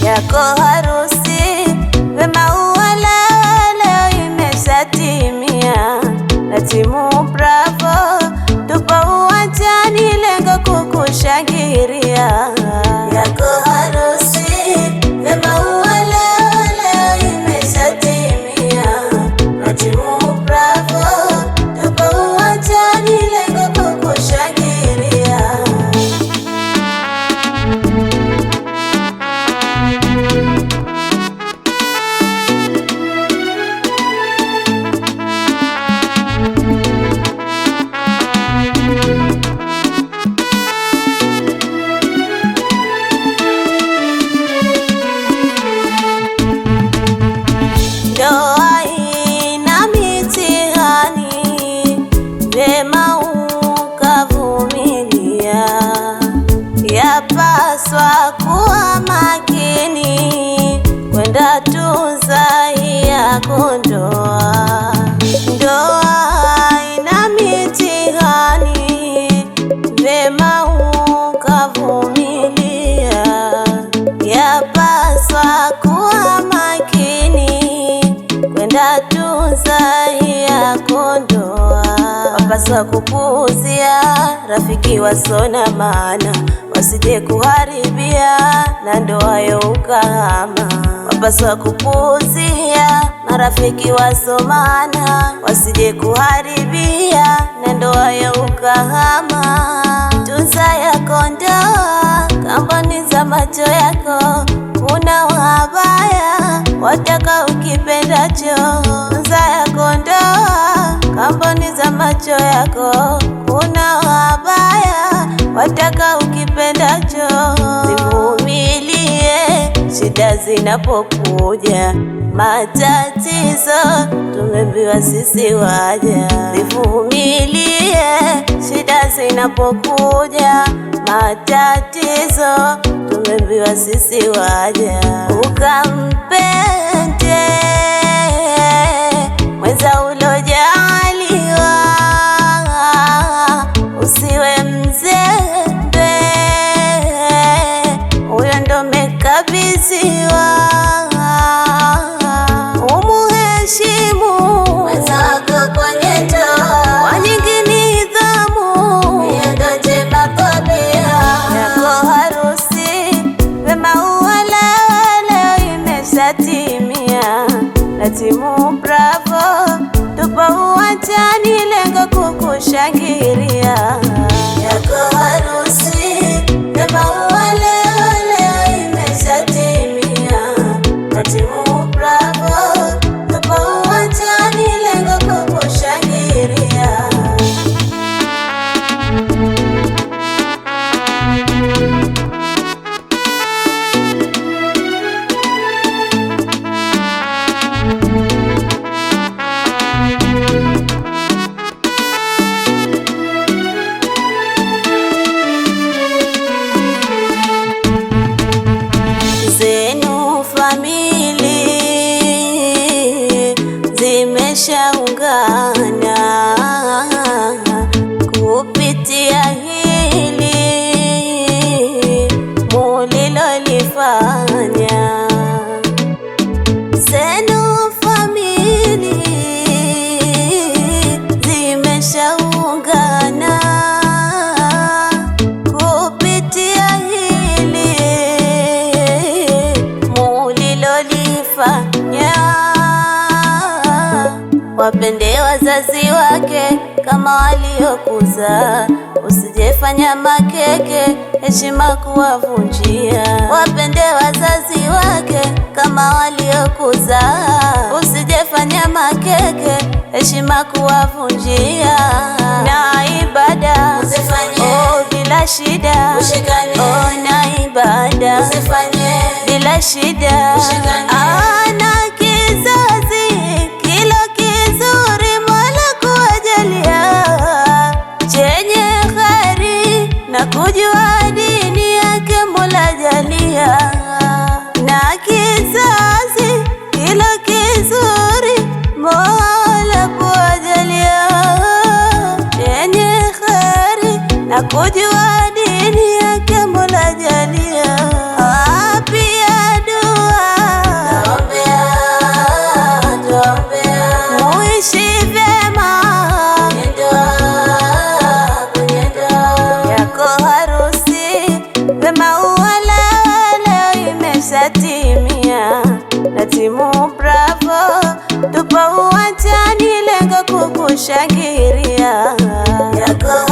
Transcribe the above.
Yako harusi wema uwala leo imeshatimia, na timu Bravo tupo uwanjani lengo kukushangilia. Yako harusi wema uwala leo imeshatimia, na timu Bravo tupo uwanjani lengo kukushangilia. Ndoa ina mitihani, vyema ukavumilia. Yapaswa kuwa makini, kwenda tunza yako ndoa. Ndoa ina mitihani, vyema ukavumilia. Yapaswa kuwa makini, kwenda tunza yako ndoa. Wapaswa kupuuzia rafiki wasona maana, wasije kuharibia na ndoa yo ukahama. Wapaswa kupuuzia marafiki wasomana, wasije kuharibia na ndoa yo ukahama. Tunza yako ndoa, kamboni za macho yako, una wabaya wataka ukipendacho. Tunza yako ndoa, kamboni za macho yako, una wabaya wataka ukipendacho. Zivumilie shida zinapokuja, matatizo tumeambiwa sisi waja. Zivumilie shida zinapokuja, matatizo tumeambiwa sisi waja. Ukampende mwenza ulojaliwa, usiwe mzembe, huyo ndo mekabidhiwa. Umuheshimu mwenzako kwenye ndoa, kwa nyingi nidhamu, hiyo ndo njema tabia. Yako harusi wema uwala leo imeshatimia, na timu Bravo tupo uwanjani lengo kukushangilia. Yako harusi wema uwala leo imeshatimia, na timu Bravo tupo uwanjani lengo kukushangilia. Zenu famili zimeshaungana kupitia hili mulilolifanya. Zenu famili zimeshaungana kupitia hili mulilolifanya. Wapende wazazi wake kama waliokuza, usijefanya makeke heshima kuwavunjia. Wapende wazazi wake kama waliokuza, usijefanya makeke heshima kuwavunjia. Na ibada usifanye bila shida, na ibada usifanye bila shida. Ana kizazi kila kizuri Mola kuwajalia, chenye kheri na kujua dini jalia, na kizazi kila kizuri Mola kuwajalia, yenye kheri na kujua dini yake Mola jalia. Pia dua tuombea muishi vyema, yako harusi vyema uwala imeshatimia, na timu Bravo tupo uwanjani lengo kukushangilia, yako